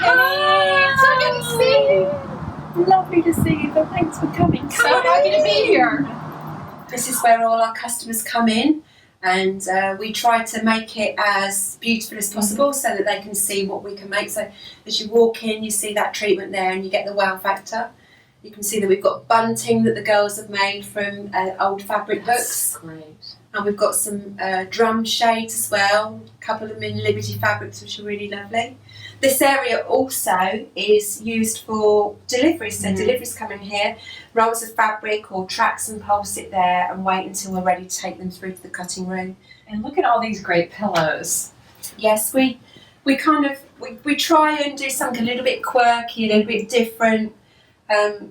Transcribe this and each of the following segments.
Penny. So good to see you. Lovely to see you, but thanks for coming. So happy to be here. This is where all our customers come in, and we try to make it as beautiful as possible so that they can see what we can make. So as you walk in, you see that treatment there and you get the wow factor. You can see that we've got bunting that the girls have made from old fabric books. Great. And we've got some drum shades as well, a couple of them in Liberty fabrics, which are really lovely. This area also is used for deliveries, so deliveries come in here, rolls of fabric or tracks and poles sit there and wait until we're ready to take them through to the cutting room. And look at all these great pillows. Yes, we try and do something a little bit quirky, a little bit different.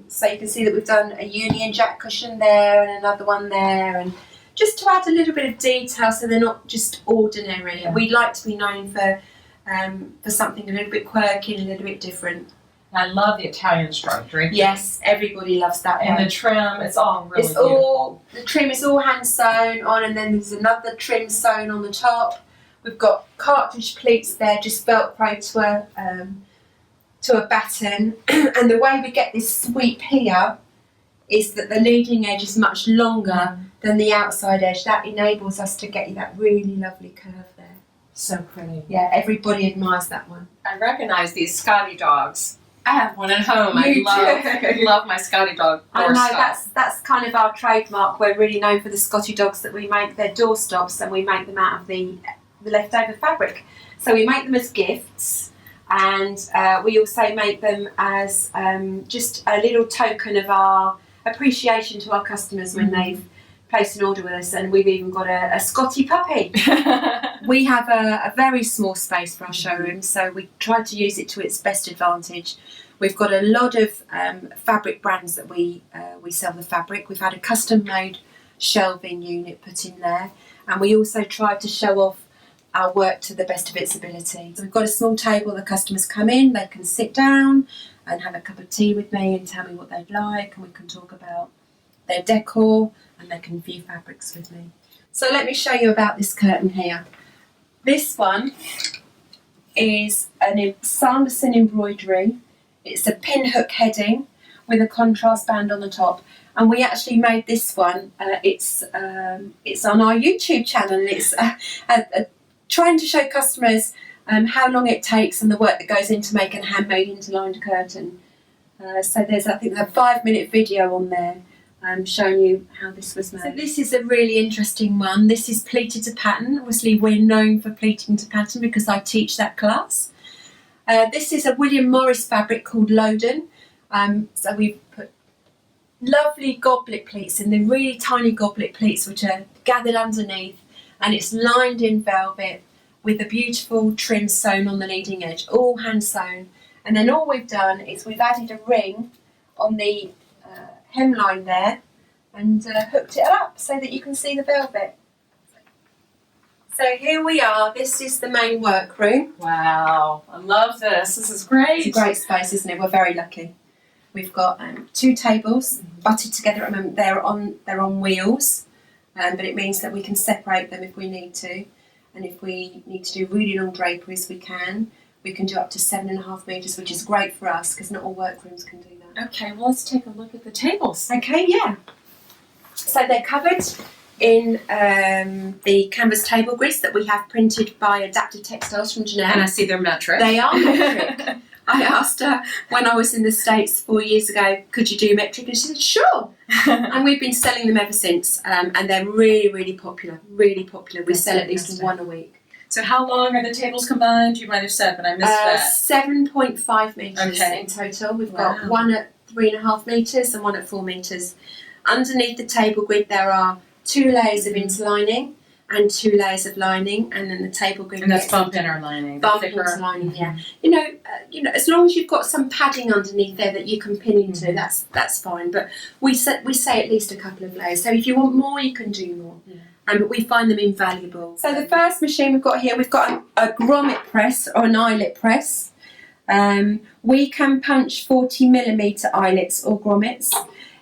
So you can see that we've done a Union Jack cushion there and another one there, and just to add a little bit of detail so they're not just ordinary. Yeah. We like to be known for something a little bit quirky and a little bit different. I love the Italian embroidery. Yes, everybody loves that And one. the trim, it's all really beautiful. The trim is all hand sewn on, and then there's another trim sewn on the top. We've got cartridge pleats there, just velcro to a batten. And the way we get this sweep here is that the leading edge is much longer than the outside edge. That enables us to get you that really lovely curve there. So pretty. Yeah, everybody admires that one. I recognize these Scotty dogs. I have one at home. You I love my Scotty dog. I know, that's kind of our trademark. We're really known for the Scotty dogs that we make. They're doorstops, and we make them out of the leftover fabric. So we make them as gifts, and we also make them as just a little token of our appreciation to our customers when they've placed an order with us. And we've even got a Scotty puppy. We have a very small space for our showroom, so we try to use it to its best advantage. We've got a lot of fabric brands that we sell the fabric. We've had a custom made shelving unit put in there, and we also try to show off our work to the best of its ability. So we've got a small table. The customers come in, they can sit down and have a cup of tea with me and tell me what they'd like, and we can talk about their decor, and they can view fabrics with me. So let me show you about this curtain here. This one is an Sanderson embroidery. It's a pinhook heading with a contrast band on the top, and we actually made this one. It's on our YouTube channel, and it's trying to show customers how long it takes and the work that goes into making a handmade interlined curtain. So there's, I think, a 5-minute video on there showing you how this was made. So this is a really interesting one. This is pleated to pattern. Obviously we're known for pleating to pattern because I teach that class. This is a William Morris fabric called Loden. So we've put lovely goblet pleats in, the really tiny goblet pleats which are gathered underneath, and it's lined in velvet with a beautiful trim sewn on the leading edge, all hand sewn. And then all we've done is we've added a ring on the hemline there and hooked it up so that you can see the velvet. So here we are. This is the main workroom. Wow, I love this. This is great. It's a great space, isn't it? We're very lucky. We've got 2 tables butted together at the moment. They're on wheels, but it means that we can separate them if we need to. And if we need to do really long draperies, we can. We can do up to 7.5 metres, which is great for us because not all workrooms can do that. Okay, well, let's take a look at the tables. Okay, yeah. So they're covered in the canvas table grids that we have printed by Adapted Textiles from Jeanette. And I see they're metric. They are metric. I asked her when I was in the States 4 years ago, could you do metric? And she said, sure. And we've been selling them ever since. And they're really, really popular. Really popular. We sell at least 1 a week. So how long are the tables combined? You might have said, but I missed that. 7.5 metres in total. We've got one at 3.5 metres and one at 4 metres. Underneath the table grid there are 2 layers of interlining and 2 layers of lining, and then the table grid. And that's bump inner lining. Bump interlining, yeah. You know, as long as you've got some padding underneath there that you can pin into, that's fine. But we say at least a couple of layers. So if you want more, you can do more. Yeah. But we find them invaluable. So the first machine we've got here, we've got a grommet press or an eyelet press. We can punch 40mm eyelets or grommets.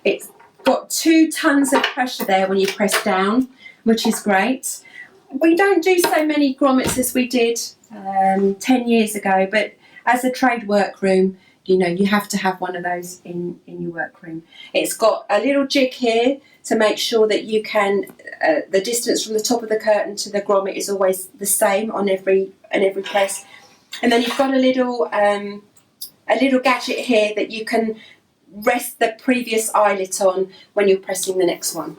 It's got 2 tons of pressure there when you press down, which is great. We don't do so many grommets as we did 10 years ago, but as a trade workroom, you know, you have to have one of those in your workroom. It's got a little jig here to make sure that you can, the distance from the top of the curtain to the grommet is always the same on every press. And then you've got a little gadget here that you can rest the previous eyelet on when you're pressing the next one.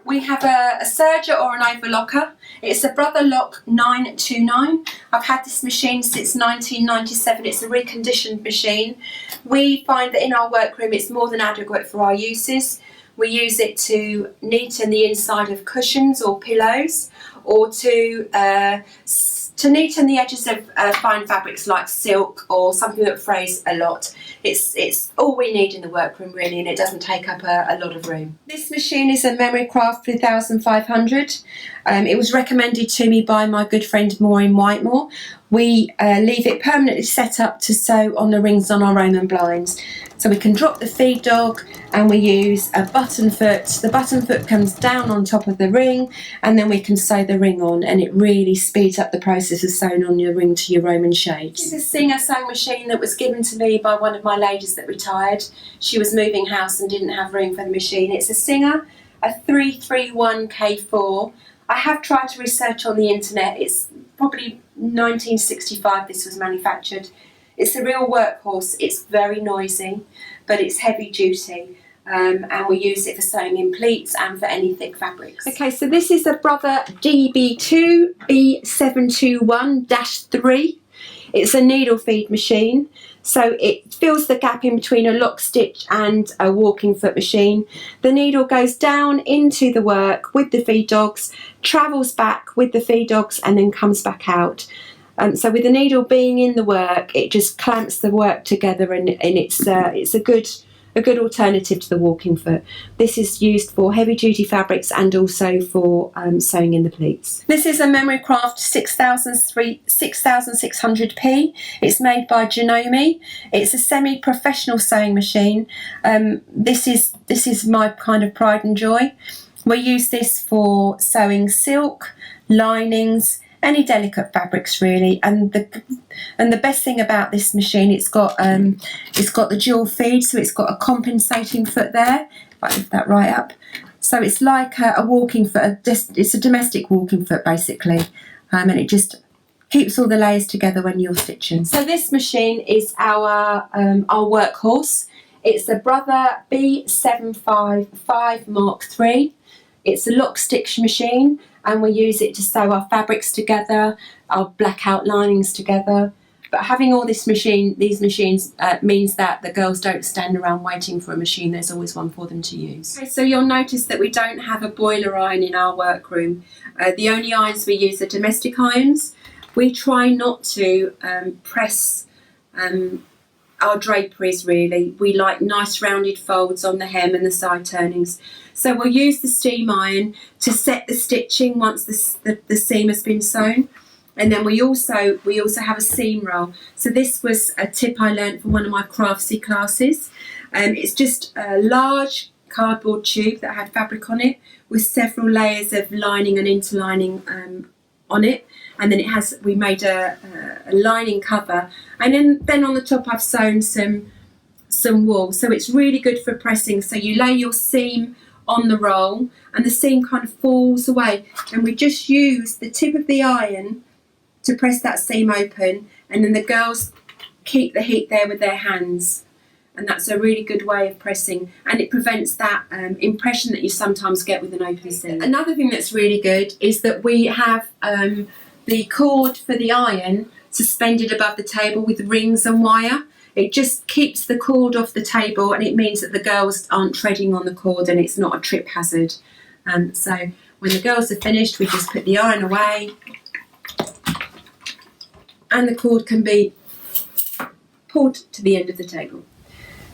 We have a serger or an overlocker. It's a Brother Lock 929. I've had this machine since 1997. It's a reconditioned machine. We find that in our workroom it's more than adequate for our uses. We use it to neaten the inside of cushions or pillows, or to neaten the edges of fine fabrics like silk or something that frays a lot. It's all we need in the workroom really, and it doesn't take up a lot of room. This machine is a Memory Craft 3500. It was recommended to me by my good friend Maureen Whitemore. We leave it permanently set up to sew on the rings on our Roman blinds. So we can drop the feed dog and we use a button foot. The button foot comes down on top of the ring and then we can sew the ring on, and it really speeds up the process of sewing on your ring to your Roman shapes. This is a Singer sewing machine that was given to me by one of my ladies that retired. She was moving house and didn't have room for the machine. It's a Singer, a 331K4. I have tried to research on the internet. It's probably 1965 this was manufactured. It's a real workhorse. It's very noisy, but it's heavy duty, and we use it for sewing in pleats and for any thick fabrics. Okay, so this is a Brother DB2 B721-3. It's a needle feed machine, so it fills the gap in between a lock stitch and a walking foot machine. The needle goes down into the work with the feed dogs, travels back with the feed dogs, and then comes back out. So with the needle being in the work, it just clamps the work together, and it's a good alternative to the walking foot. This is used for heavy duty fabrics and also for sewing in the pleats. This is a Memory Craft 6600P. It's made by Janome. It's a semi-professional sewing machine. This is my kind of pride and joy. We use this for sewing silk, linings, any delicate fabrics really, and the best thing about this machine, it's got the dual feed, so it's got a compensating foot there. If I lift that right up, so it's like a walking foot. It's a domestic walking foot basically, and it just keeps all the layers together when you're stitching. So this machine is our workhorse. It's a Brother B755 Mark III. It's a lock stitch machine, and we use it to sew our fabrics together, our blackout linings together. But having all these machines means that the girls don't stand around waiting for a machine. There's always one for them to use. Okay, so you'll notice that we don't have a boiler iron in our workroom. The only irons we use are domestic irons. We try not to press our draperies really. We like nice rounded folds on the hem and the side turnings. So we'll use the steam iron to set the stitching once the seam has been sewn. And then we also have a seam roll. So this was a tip I learned from one of my craftsy classes. It's just a large cardboard tube that had fabric on it with several layers of lining and interlining on it. And then we made a lining cover, and then on the top I've sewn some wool. So it's really good for pressing. So you lay your seam on the roll and the seam kind of falls away, and we just use the tip of the iron to press that seam open, and then the girls keep the heat there with their hands, and that's a really good way of pressing, and it prevents that impression that you sometimes get with an open seam. Another thing that's really good is that we have the cord for the iron suspended above the table with rings and wire. It just keeps the cord off the table, and it means that the girls aren't treading on the cord, and it's not a trip hazard. So when the girls are finished, we just put the iron away, and the cord can be pulled to the end of the table.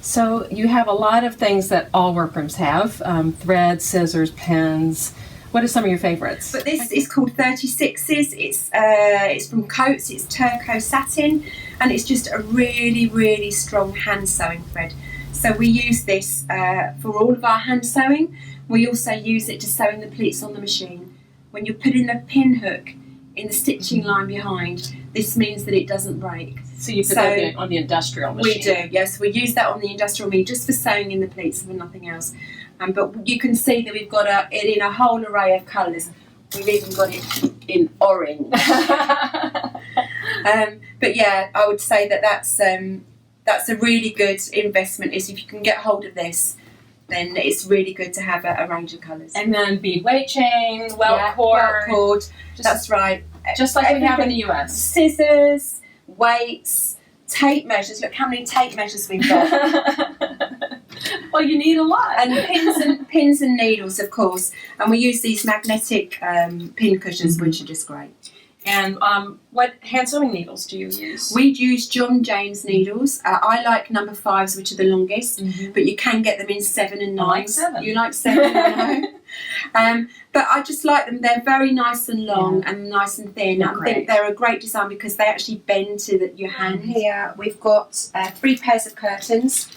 So you have a lot of things that all workrooms have, thread, scissors, pens. What are some of your favorites? But this is called 36s. It's from Coats. It's turquoise satin, and it's just a really, really strong hand sewing thread. So we use this for all of our hand sewing. We also use it to sew in the pleats on the machine. When you're putting the pin hook in the stitching line behind, this means that it doesn't break. So you put that on the industrial machine. We do, yes. We use that on the industrial machine just for sewing in the pleats and nothing else. But you can see that we've got it in a whole array of colours. We've even got it in orange. But yeah, I would say that's a really good investment. Is if you can get hold of this, then it's really good to have a range of colours. And then bead weight chain, welt cord. That's right. Just like we have in the US. Scissors, weights, tape measures. Look how many tape measures we've got. Well, you need a lot. And pins and needles, of course. And we use these magnetic pin cushions, which are just great. And what hand sewing needles do you use? We use John James needles. I like number 5s, which are the longest, but you can get them in 7 and 9. I like 7. You like 7, I know. But I just like them. They're very nice and long and nice and thin. I think they're a great design because they actually bend to your hand. Here we've got 3 pairs of curtains.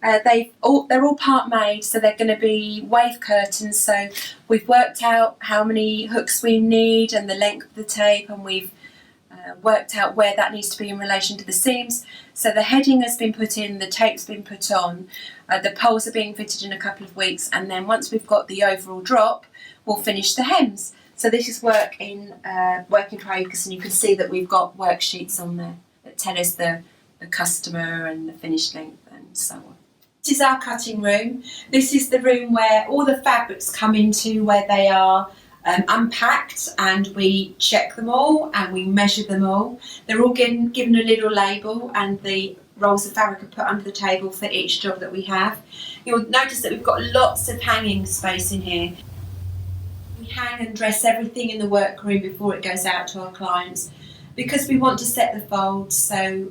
They're all part made, so they're going to be wave curtains. So we've worked out how many hooks we need and the length of the tape, and we've worked out where that needs to be in relation to the seams. So the heading has been put in, the tape's been put on, the poles are being fitted in a couple of weeks, and then once we've got the overall drop, we'll finish the hems. So this is work in progress, and you can see that we've got worksheets on there that tell us the customer and the finished length and so on. This is our cutting room. This is the room where all the fabrics come into, where they are unpacked, and we check them all and we measure them all. They're all given a little label, and the rolls of fabric are put under the table for each job that we have. You'll notice that we've got lots of hanging space in here. We hang and dress everything in the workroom before it goes out to our clients, because we want to set the folds so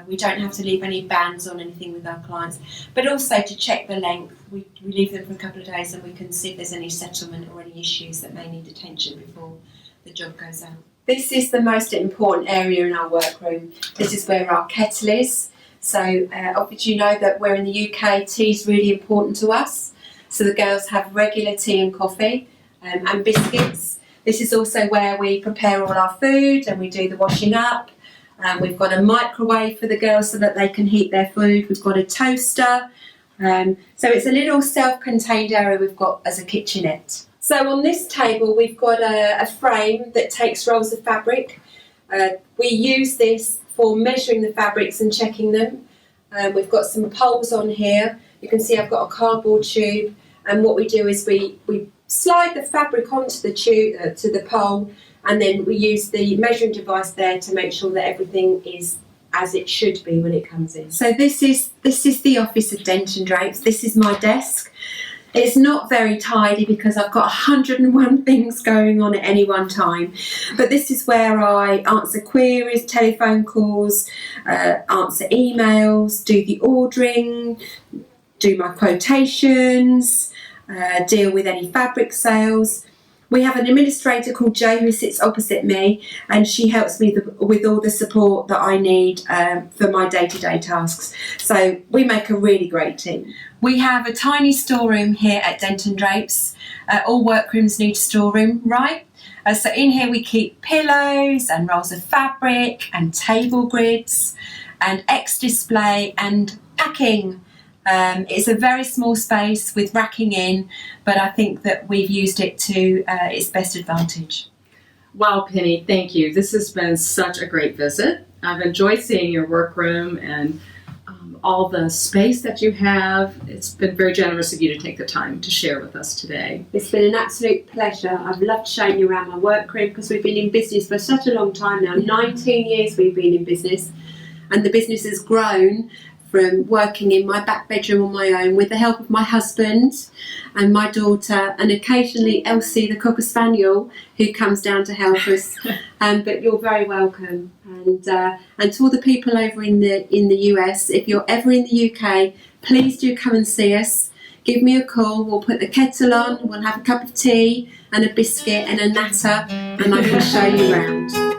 we don't have to leave any bands on anything with our clients, but also to check the length. We leave them for a couple of days and we can see if there's any settlement or any issues that may need attention before the job goes out. This is the most important area in our workroom. This is where our kettle is. So obviously you know that we're in the UK, tea is really important to us. So the girls have regular tea and coffee and biscuits. This is also where we prepare all our food and we do the washing up. We've got a microwave for the girls so that they can heat their food. We've got a toaster. So it's a little self-contained area we've got as a kitchenette. So on this table we've got a frame that takes rolls of fabric. We use this for measuring the fabrics and checking them. We've got some poles on here. You can see I've got a cardboard tube, and what we do is we slide the fabric onto the tube, to the pole, and then we use the measuring device there to make sure that everything is as it should be when it comes in. So this is the office of Denton Drapes. This is my desk. It's not very tidy because I've got 101 things going on at any one time, but this is where I answer queries, telephone calls, answer emails, do the ordering, do my quotations, deal with any fabric sales. We have an administrator called Jo who sits opposite me, and she helps me with all the support that I need for my day-to-day tasks. So we make a really great team. We have a tiny storeroom here at Denton Drapes. All workrooms need a storeroom, right? So in here we keep pillows and rolls of fabric and table grids and X display and packing. It's a very small space with racking in, but I think that we've used it to its best advantage. Wow, Penny, thank you. This has been such a great visit. I've enjoyed seeing your workroom and all the space that you have. It's been very generous of you to take the time to share with us today. It's been an absolute pleasure. I've loved showing you around my workroom because we've been in business for such a long time now. 19 years we've been in business, and the business has grown from working in my back bedroom on my own with the help of my husband and my daughter, and occasionally Elsie, the Cocker Spaniel, who comes down to help us. But you're very welcome. And to all the people over in the US, if you're ever in the UK, please do come and see us. Give me a call. We'll put the kettle on. We'll have a cup of tea and a biscuit and a natter, and I can show you around.